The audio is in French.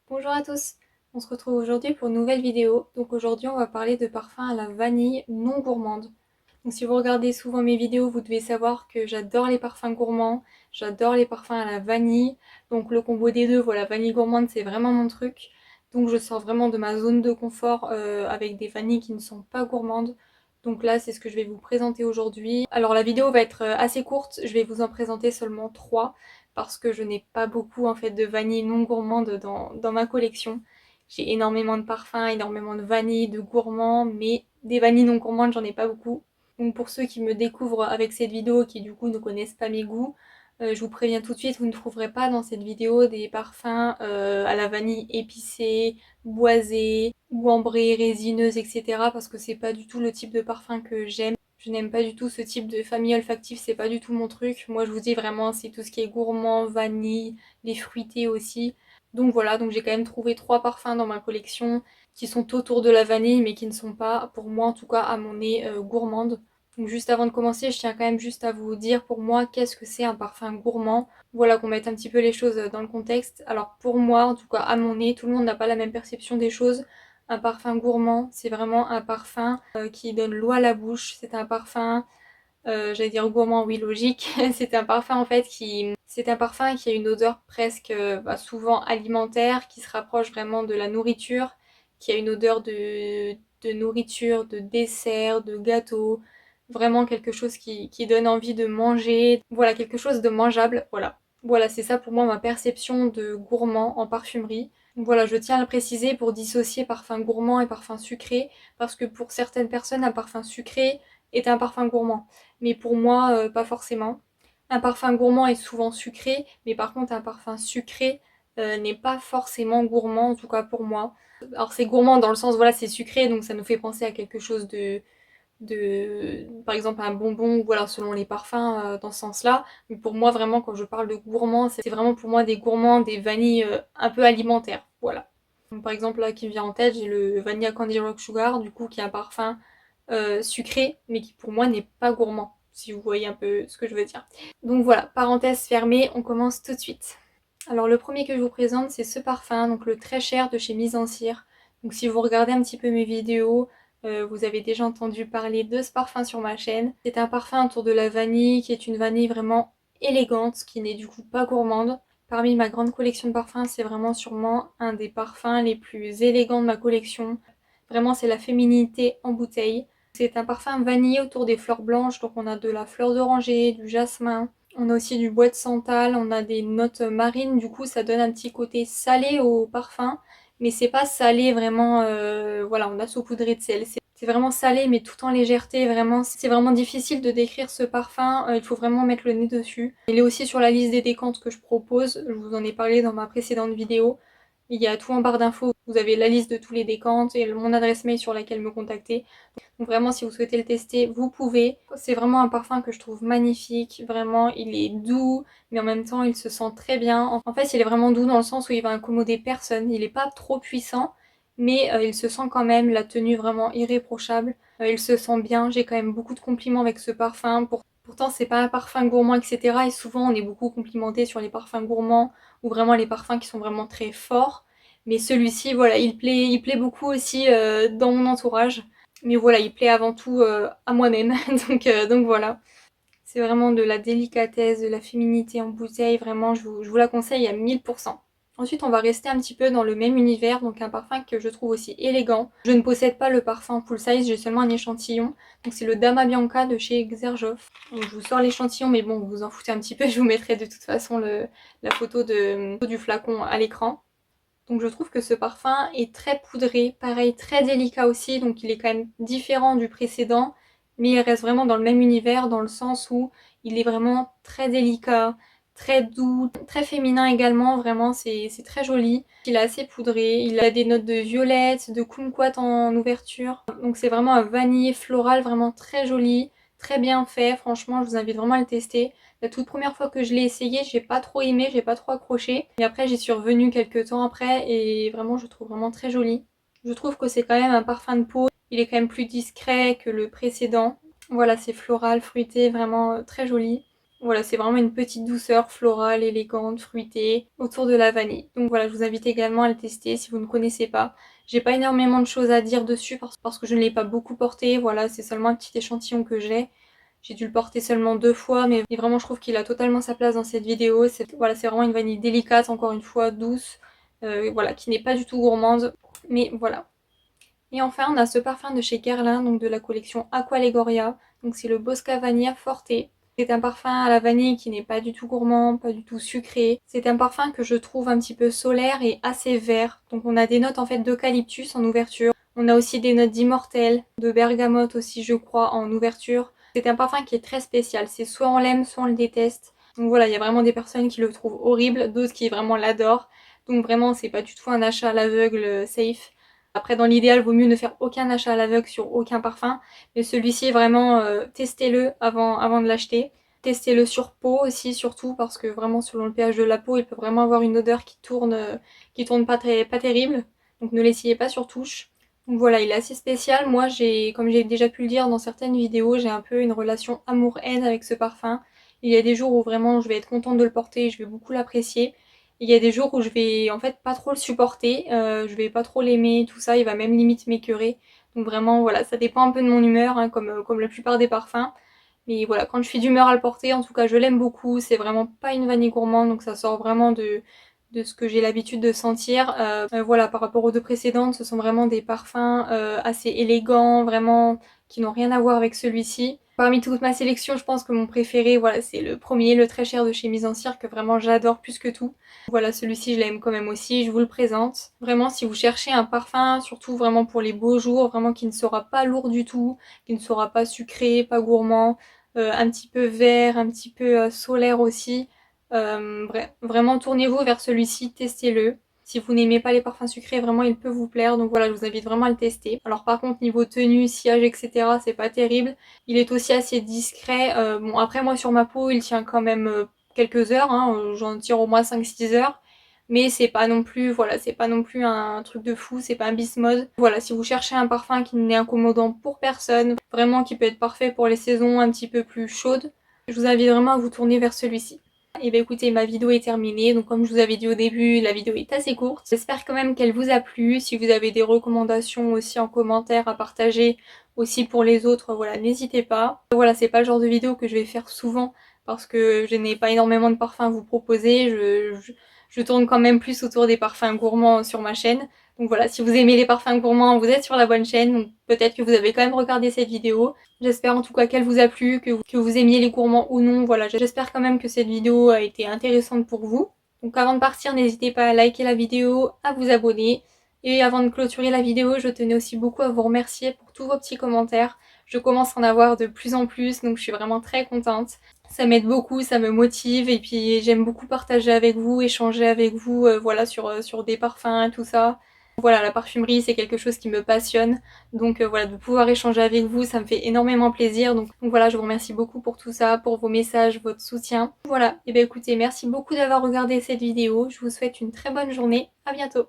Bonjour à tous, on se retrouve aujourd'hui pour une nouvelle vidéo. Donc aujourd'hui on va parler de parfums à la vanille non gourmande. Donc si vous regardez souvent mes vidéos, vous devez savoir que j'adore les parfums gourmands, j'adore les parfums à la vanille. Donc le combo des deux, voilà, vanille gourmande c'est vraiment mon truc. Donc je sors vraiment de ma zone de confort avec des vanilles qui ne sont pas gourmandes. Donc là c'est ce que je vais vous présenter aujourd'hui. Alors la vidéo va être assez courte, je vais vous en présenter seulement 3 parce que je n'ai pas beaucoup en fait de vanille non gourmande dans ma collection. J'ai énormément de parfums, énormément de vanille, de gourmands, mais des vanilles non gourmandes j'en ai pas beaucoup. Donc pour ceux qui me découvrent avec cette vidéo, qui du coup ne connaissent pas mes goûts, je vous préviens tout de suite, vous ne trouverez pas dans cette vidéo des parfums à la vanille épicée, boisée, ou ambrée, résineuse, etc. Parce que c'est pas du tout le type de parfum que j'aime. Je n'aime pas du tout ce type de famille olfactive, c'est pas du tout mon truc. Moi je vous dis vraiment c'est tout ce qui est gourmand, vanille, les fruités aussi. Donc voilà, donc j'ai quand même trouvé 3 parfums dans ma collection qui sont autour de la vanille mais qui ne sont pas, pour moi en tout cas, à mon nez gourmande. Donc juste avant de commencer, je tiens quand même juste à vous dire pour moi qu'est-ce que c'est un parfum gourmand. Voilà, qu'on mette un petit peu les choses dans le contexte. Alors pour moi, en tout cas à mon nez, tout le monde n'a pas la même perception des choses. Un parfum gourmand, c'est vraiment un parfum qui donne l'eau à la bouche. C'est un parfum, j'allais dire gourmand, oui logique. C'est un parfum en fait c'est un parfum qui a une odeur presque souvent alimentaire, qui se rapproche vraiment de la nourriture, qui a une odeur de nourriture, de dessert, de gâteau. Vraiment quelque chose qui donne envie de manger. Voilà, quelque chose de mangeable. Voilà. Voilà, c'est ça pour moi ma perception de gourmand en parfumerie. Donc voilà, je tiens à le préciser pour dissocier parfum gourmand et parfum sucré, parce que pour certaines personnes, un parfum sucré est un parfum gourmand. Mais pour moi, pas forcément. Un parfum gourmand est souvent sucré, mais par contre un parfum sucré n'est pas forcément gourmand, en tout cas pour moi. Alors c'est gourmand dans le sens, voilà, c'est sucré, donc ça nous fait penser à quelque chose par exemple un bonbon, voilà, selon les parfums, dans ce sens-là. Mais pour moi, vraiment, quand je parle de gourmand, c'est vraiment pour moi des gourmands, des vanilles un peu alimentaires, voilà. Donc, par exemple, là, qui me vient en tête, j'ai le Vanilla Candy Rock Sugar, du coup, qui est un parfum sucré, mais qui pour moi n'est pas gourmand, si vous voyez un peu ce que je veux dire. Donc voilà, parenthèse fermée, on commence tout de suite. Alors le premier que je vous présente, c'est ce parfum, donc le très cher de chez Mise en Cire. Donc si vous regardez un petit peu mes vidéos, vous avez déjà entendu parler de ce parfum sur ma chaîne. C'est un parfum autour de la vanille, qui est une vanille vraiment élégante, qui n'est du coup pas gourmande. Parmi ma grande collection de parfums, c'est vraiment sûrement un des parfums les plus élégants de ma collection. Vraiment, c'est la féminité en bouteille. C'est un parfum vanillé autour des fleurs blanches, donc on a de la fleur d'oranger, du jasmin, on a aussi du bois de santal, on a des notes marines, du coup ça donne un petit côté salé au parfum, mais c'est pas salé vraiment, voilà, on a saupoudré de sel. C'est vraiment salé mais tout en légèreté, vraiment, c'est vraiment difficile de décrire ce parfum, il faut vraiment mettre le nez dessus. Il est aussi sur la liste des décantes que je propose, je vous en ai parlé dans ma précédente vidéo. Il y a tout en barre d'infos, vous avez la liste de tous les décantes et mon adresse mail sur laquelle me contacter. Donc vraiment, si vous souhaitez le tester, vous pouvez. C'est vraiment un parfum que je trouve magnifique. Vraiment, il est doux, mais en même temps, il se sent très bien. En fait, il est vraiment doux dans le sens où il va incommoder personne. Il n'est pas trop puissant, mais il se sent quand même. La tenue vraiment irréprochable. Il se sent bien. J'ai quand même beaucoup de compliments avec ce parfum. Pourtant, c'est pas un parfum gourmand, etc. Et souvent, on est beaucoup complimenté sur les parfums gourmands ou vraiment les parfums qui sont vraiment très forts. Mais celui-ci, voilà, il plaît beaucoup aussi dans mon entourage. Mais voilà, il plaît avant tout à moi-même. Donc voilà. C'est vraiment de la délicatesse, de la féminité en bouteille. Vraiment, je vous la conseille à 1000%. Ensuite, on va rester un petit peu dans le même univers, donc un parfum que je trouve aussi élégant. Je ne possède pas le parfum full size, j'ai seulement un échantillon. Donc c'est le Dama Bianca de chez Xerjoff. Donc je vous sors l'échantillon, mais bon, vous vous en foutez un petit peu, je vous mettrai de toute façon la photo du flacon à l'écran. Donc je trouve que ce parfum est très poudré, pareil très délicat aussi, donc il est quand même différent du précédent, mais il reste vraiment dans le même univers dans le sens où il est vraiment très délicat, très doux, très féminin également, vraiment c'est très joli. Il est assez poudré, il a des notes de violette, de kumquat en ouverture, donc c'est vraiment un vanillé floral vraiment très joli, très bien fait, franchement je vous invite vraiment à le tester. La toute première fois que je l'ai essayé, j'ai pas trop aimé, j'ai pas trop accroché. Et après, j'y suis revenue quelques temps après et vraiment, je le trouve vraiment très joli. Je trouve que c'est quand même un parfum de peau. Il est quand même plus discret que le précédent. Voilà, c'est floral, fruité, vraiment très joli. Voilà, c'est vraiment une petite douceur florale, élégante, fruitée, autour de la vanille. Donc voilà, je vous invite également à le tester si vous ne connaissez pas. J'ai pas énormément de choses à dire dessus parce que je ne l'ai pas beaucoup porté, voilà, c'est seulement un petit échantillon que j'ai. J'ai dû le porter seulement 2 fois, mais vraiment je trouve qu'il a totalement sa place dans cette vidéo. Voilà, c'est vraiment une vanille délicate, encore une fois, douce, voilà, qui n'est pas du tout gourmande, mais voilà. Et enfin, on a ce parfum de chez Guerlain, donc de la collection Aqualegoria. Donc c'est le Bosca Vanilla Forte. C'est un parfum à la vanille qui n'est pas du tout gourmand, pas du tout sucré. C'est un parfum que je trouve un petit peu solaire et assez vert. Donc on a des notes en fait d'eucalyptus en ouverture. On a aussi des notes d'immortel, de bergamote aussi je crois en ouverture. C'est un parfum qui est très spécial. C'est soit on l'aime, soit on le déteste. Donc voilà, il y a vraiment des personnes qui le trouvent horrible, d'autres qui vraiment l'adorent. Donc vraiment, c'est pas du tout un achat à l'aveugle safe. Après, dans l'idéal, vaut mieux ne faire aucun achat à l'aveugle sur aucun parfum. Mais celui-ci, vraiment, testez-le avant de l'acheter. Testez-le sur peau aussi, surtout, parce que vraiment, selon le pH de la peau, il peut vraiment avoir une odeur qui tourne pas terrible. Donc ne l'essayez pas sur touche. Donc voilà, il est assez spécial. Moi, comme j'ai déjà pu le dire dans certaines vidéos, j'ai un peu une relation amour-haine avec ce parfum. Il y a des jours où vraiment je vais être contente de le porter et je vais beaucoup l'apprécier. Il y a des jours où je vais en fait pas trop le supporter, je vais pas trop l'aimer, tout ça, il va même limite m'écœurer. Donc vraiment voilà, ça dépend un peu de mon humeur, hein, comme la plupart des parfums. Mais voilà, quand je suis d'humeur à le porter, en tout cas je l'aime beaucoup, c'est vraiment pas une vanille gourmande, donc ça sort vraiment de ce que j'ai l'habitude de sentir. Voilà, par rapport aux deux précédentes, ce sont vraiment des parfums assez élégants, vraiment qui n'ont rien à voir avec celui-ci. Parmi toute ma sélection, je pense que mon préféré, voilà, c'est le premier, le très cher de chez Mise en Cire, que vraiment j'adore plus que tout. Voilà, celui-ci je l'aime quand même aussi, je vous le présente. Vraiment, si vous cherchez un parfum, surtout vraiment pour les beaux jours, vraiment qui ne sera pas lourd du tout, qui ne sera pas sucré, pas gourmand, un petit peu vert, un petit peu solaire aussi. Bref, vraiment tournez-vous vers celui-ci, testez-le. Si vous n'aimez pas les parfums sucrés, vraiment il peut vous plaire, donc voilà, je vous invite vraiment à le tester. Alors par contre, niveau tenue, sillage, etc., c'est pas terrible. Il est aussi assez discret. Bon, après moi sur ma peau, il tient quand même quelques heures, hein, j'en tire au moins 5-6 heures. Mais c'est pas non plus, voilà, c'est pas non plus un truc de fou, c'est pas un beast mode. Voilà, si vous cherchez un parfum qui n'est incommodant pour personne, vraiment qui peut être parfait pour les saisons un petit peu plus chaudes, je vous invite vraiment à vous tourner vers celui-ci. Et bah écoutez, ma vidéo est terminée, donc comme je vous avais dit au début, la vidéo est assez courte. J'espère quand même qu'elle vous a plu. Si vous avez des recommandations aussi en commentaire à partager aussi pour les autres, voilà, n'hésitez pas. Voilà, c'est pas le genre de vidéo que je vais faire souvent parce que je n'ai pas énormément de parfums à vous proposer. Je tourne quand même plus autour des parfums gourmands sur ma chaîne. Donc voilà, si vous aimez les parfums gourmands, vous êtes sur la bonne chaîne. Donc peut-être que vous avez quand même regardé cette vidéo. J'espère en tout cas qu'elle vous a plu, que vous aimiez les gourmands ou non. Voilà, j'espère quand même que cette vidéo a été intéressante pour vous. Donc avant de partir, n'hésitez pas à liker la vidéo, à vous abonner. Et avant de clôturer la vidéo, je tenais aussi beaucoup à vous remercier pour tous vos petits commentaires. Je commence à en avoir de plus en plus, donc je suis vraiment très contente. Ça m'aide beaucoup, ça me motive et puis j'aime beaucoup partager avec vous, échanger avec vous, voilà, sur des parfums et tout ça. Voilà, la parfumerie c'est quelque chose qui me passionne, donc voilà, de pouvoir échanger avec vous, ça me fait énormément plaisir. Donc voilà, je vous remercie beaucoup pour tout ça, pour vos messages, votre soutien. Voilà, et bien écoutez, merci beaucoup d'avoir regardé cette vidéo, je vous souhaite une très bonne journée, à bientôt.